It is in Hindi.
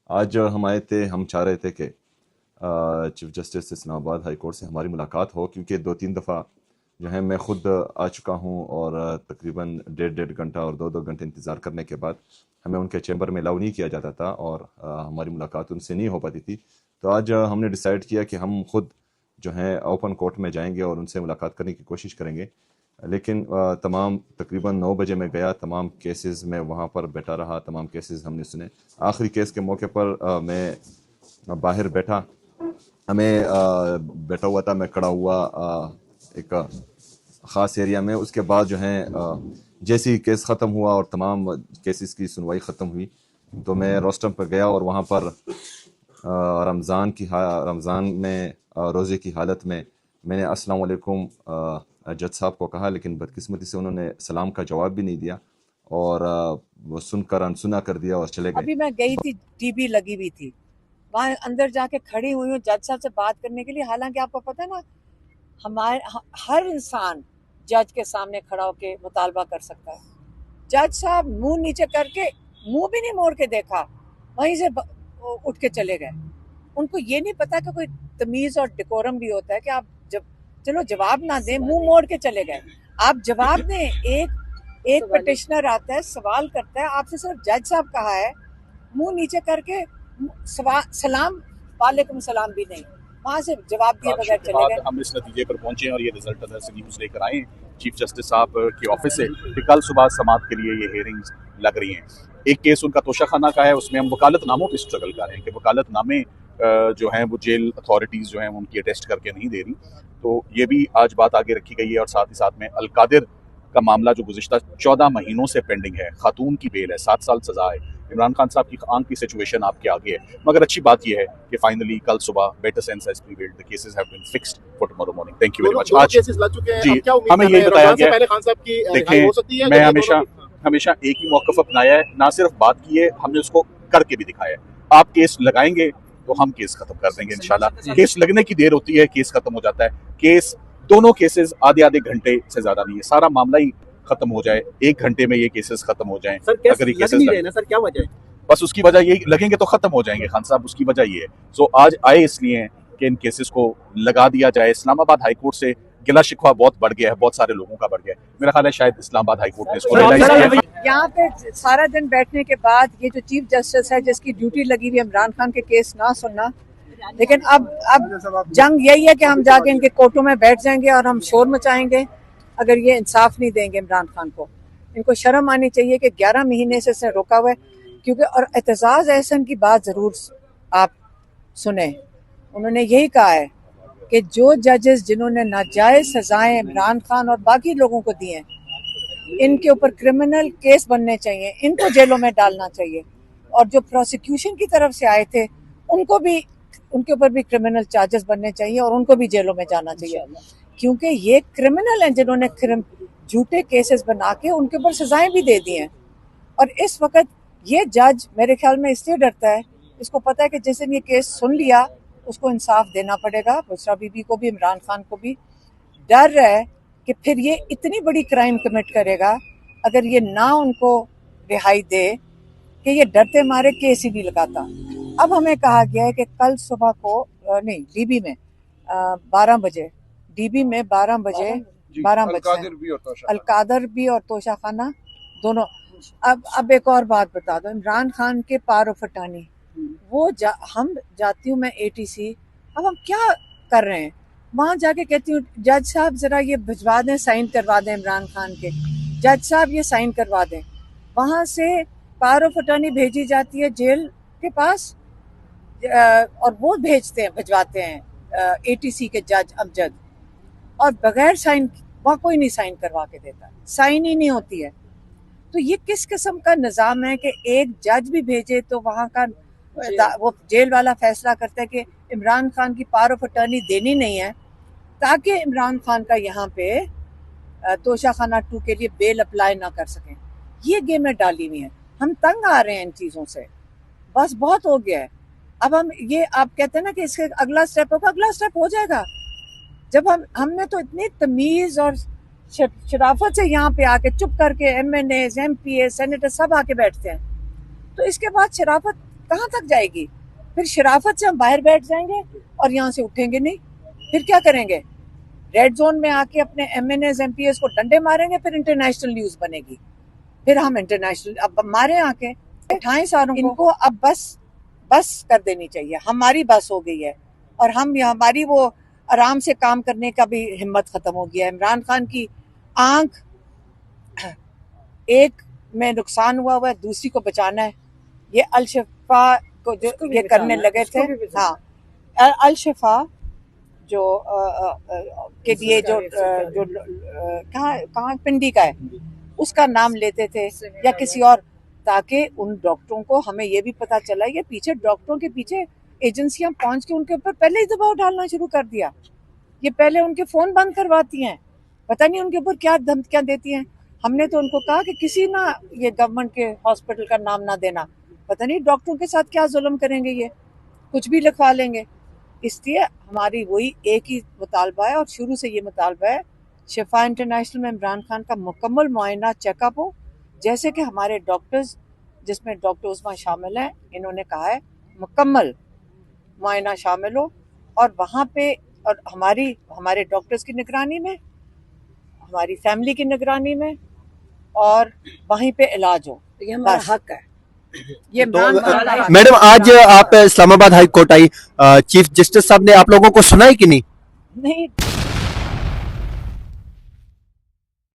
आज हम आए थे, हम चाह रहे थे कि chief justice Islamabad high court से हमारी मुलाकात हो, क्योंकि 2-3 दफ़ा जो है मैं ख़ुद आ चुका हूँ और तकरीबन 1.5-1.5 घंटा और 2-2 घंटे इंतज़ार करने के बाद हमें उनके चैम्बर में अलाउ नहीं किया जाता था और हमारी मुलाकात उनसे नहीं हो पाती थी। तो आज हमने डिसाइड किया कि हम खुद जो है ओपन कोर्ट में जाएंगे और उनसे मुलाकात करने की कोशिश करेंगे। लेकिन तमाम तकरीबन 9 बजे मैं गया, तमाम केसेस में वहाँ पर बैठा रहा, तमाम केसेस हमने सुने। आखिरी केस के मौके पर मैं बाहर बैठा, हमें बैठा हुआ था, मैं खड़ा हुआ एक ख़ास एरिया में। उसके बाद जो है जैसे ही केस ख़त्म हुआ और तमाम केसेस की सुनवाई ख़त्म हुई तो मैं रोस्टम पर गया और वहाँ पर रमज़ान में रोज़े की हालत में मैंने अस्सलाम वालेकुम जज साहब को कहा, लेकिन बदकिस्मती से उन्होंने सलाम का जवाब भी नहीं दिया और वो सुनकर अनसुना कर दिया और चले गए। अभी मैं गई थी, टीबी लगी हुई थी, वहां अंदर जाके खड़ी हुई हूँ जज साहब से बात करने के लिए। हालांकि आपको पता है ना, हमारे हर इंसान जज के सामने खड़ा होके मुतालबा कर सकता है। जज साहब मुंह नीचे करके, मुंह भी नहीं मोड़ के देखा, वहीं से उठ के चले गए। उनको ये नहीं पता कि कोई तमीज और डेकोरम भी होता है कि आप जब चलो जवाब ना दें, मुंह मोड़ के चले गए। आप जवाब दें। एक पिटिशनर आता है, सवाल करता है आपसे, सिर्फ जज साहब कहा है, मुंह नीचे करके सलाम, वालेकुम सलाम भी नहीं, वहां से जवाब दिए बगैर चले गए। हम इस नतीजे पर पहुंचे और ये रिजल्ट अदर से न्यूज़ लेकर आए चीफ जस्टिस साहब के ऑफिस से कि कल सुबह समात के लिए ये हेयरिंग्स लग रही हैं। एक केस उनका तोशाखाना का है, उसमें हम वकालतनामों पर स्ट्रगल कर रहे हैं कि वकालतनामे जो हैं वो जेल अथॉरिटीज़ जो हैं उनकी अटेस्ट करके नहीं दे रही। तो ये भी आज बात आगे रखी गई है और साथ ही साथ में अलकादिर का मामला जो गुज़िश्ता 14 महीनों से पेंडिंग है, खातून की बेल है, 7 साल सजा है। इमरान खान साहब की आंख की सिचुएशन आपके आगे है, मगर अच्छी बात यह है कि फाइनली कल सुबह better sense has prevailed, the cases have been fixed for tomorrow morning. Thank you very much. आज केसेस लग चुके हैं, जी, क्या उम्मीद हमें कर ये रहे हैं? बताया रमजान से गया, पहले खान साहब की रिहाई हो सकती है? देखें मैं हमेशा एक ही मौक़िफ़ अपनाया है, ना सिर्फ बात की है, हमने उसको करके भी दिखाया है। आप केस लगाएंगे तो हम केस खत्म कर देंगे इंशाल्लाह। केस लगने की देर होती है, केस खत्म हो जाता है। केस दोनों केसेस आधे घंटे से ज्यादा नहीं है, सारा मामला ही खत्म हो जाए, 1 घंटे में ये केसेस खत्म हो जाएं। अगर ये केसेस नहीं रहे ना सर, क्या वजह है? बस उसकी वजह यही, लगेंगे तो खत्म हो जाएंगे खान साहब, उसकी वजह ये है। सो आज आए इसलिए कि इन केसेस को लगा दिया जाए। इस्लामाबाद हाई कोर्ट से गिला शिकवा बहुत बढ़ गया है, बहुत सारे लोगों का बढ़ गया है। मेरा ख्याल है शायद इस्लामाबाद हाई कोर्ट ने इसको रियलाइज किया। यहाँ पे सारा दिन बैठने के बाद ये जो चीफ जस्टिस है, जिसकी ड्यूटी लगी हुई है इमरान खान के केस ना सुनना, लेकिन अब जंग यही है कि हम जाके इनके कोर्टों में बैठ जाएंगे और हम शोर मचाएंगे अगर ये इंसाफ नहीं देंगे इमरान खान को। इनको शर्म आनी चाहिए कि 11 महीने से इसने रोका हुआ है। क्योंकि और एतजाज एहसन की बात जरूर आप सुने, उन्होंने यही कहा है कि जो जजेस जिन्होंने नाजायज सजाएं इमरान खान और बाकी लोगों को दी हैं, इनके ऊपर क्रिमिनल केस बनने चाहिए, इनको जेलों में डालना चाहिए। और जो प्रोसिक्यूशन की तरफ से आए थे उनको भी, उनके ऊपर भी क्रिमिनल चार्जेस बनने चाहिए और उनको भी जेलों में जाना चाहिए, क्योंकि ये क्रिमिनल हैं जिन्होंने झूठे केसेस बना के उनके ऊपर सजाएं भी दे दी हैं। और इस वक्त ये जज मेरे ख्याल में इसलिए डरता है, इसको पता है कि जिस दिन ये केस सुन लिया उसको इंसाफ देना पड़ेगा, बुशरा बीबी को भी, इमरान खान को भी। डर रहा है कि फिर ये इतनी बड़ी क्राइम कमिट करेगा अगर ये ना उनको रिहाई दे, कि ये डरते मारे केस ही नहीं लगाता। अब हमें कहा गया है कि कल सुबह को नहीं, डीबी में 12 बजे, डीबी में 12 बजे अलकादर भी और तोशाखाना दोनों। अब एक और बात बता दो, इमरान खान के पारो फटानी, वो हम जाती हूँ मैं एटीसी, अब हम क्या कर रहे हैं? वहां जाके कहती हूँ जज साहब जरा ये भिजवा दें, साइन करवा दें इमरान खान के, जज साहब ये साइन करवा दें। वहां से पारो फटानी भेजी जाती है जेल के पास और वो भेजते हैं, भिजवाते हैं एटीसी के जज अमजद, और बगैर साइन, वहां कोई नहीं साइन करवा के देता, साइन ही नहीं होती है। तो ये किस किस्म का निज़ाम है कि एक जज भी भेजे तो वहां का वो जेल वाला फैसला करता है कि इमरान खान की पावर ऑफ अटर्नी देनी नहीं है, ताकि इमरान खान का यहाँ पे तोशाखाना 2 के लिए बेल अप्लाई ना कर सकें। ये गेमें डाली हुई हैं, हम तंग आ रहे हैं इन चीज़ों से, बस बहुत हो गया है। अब हम ये, आप कहते हैं ना कि इसके अगला स्टेप होगा, अगला स्टेप हो जाएगा जब हमने तो इतनी तमीज़ और शराफत से यहाँ पे आके चुप करके MNAs, MPA, सेनेटर सब आके बैठते हैं, तो इसके बाद शराफत कहाँ तक जाएगी? फिर शराफत से हम बाहर बैठ जाएंगे और यहाँ से उठेंगे नहीं, फिर क्या करेंगे? रेड जोन में आके अपने MNAs MPs को डंडे मारेंगे, फिर इंटरनेशनल न्यूज बनेगी, फिर हम इंटरनेशनल अब मारे आके उठाएं सारों को। इनको अब बस कर देनी चाहिए, हमारी बस हो गई है और हमारी वो आराम से काम करने का भी हिम्मत खत्म हो गया है। इमरान खान की आंख एक में नुकसान हुआ है, दूसरी को बचाना है। ये अल-शिफा को जो ये करने लगे थे, हाँ, अल-शिफा जो के लिए जो कहाँ पिंडी का है उसका नाम लेते थे या किसी और, ताकि उन डॉक्टरों को, हमें ये भी पता चला ये पीछे डॉक्टरों के पीछे एजेंसियां पहुंच के उनके ऊपर पहले ही दबाव डालना शुरू कर दिया। ये पहले उनके फोन बंद करवाती हैं, पता नहीं उनके ऊपर क्या धमकियां देती हैं। हमने तो उनको कहा कि किसी ना ये गवर्नमेंट के हॉस्पिटल का नाम ना देना, पता नहीं डॉक्टरों के साथ क्या जुल्म करेंगे, ये कुछ भी लिखवा लेंगे। इसलिए हमारी वही एक ही मुतालबा है और शुरू से ये मुतालबा है, शिफा इंटरनेशनल में इमरान खान का मुकम्मल मुआयना चेकअप हो, जैसे कि हमारे डॉक्टर्स जिसमें डॉक्टर उस्मा शामिल हैं, इन्होंने कहा है मुकम्मल मुआयना शामिल हो और वहाँ पे और हमारे डॉक्टर्स की निगरानी में, हमारी फैमिली की निगरानी में और वहीं पे इलाज हो। ये हमारा हक है। ये मैडम आज आप इस्लामाबाद हाई कोर्ट आई, चीफ जस्टिस साहब ने आप लोगों को सुना है कि नहीं? नहीं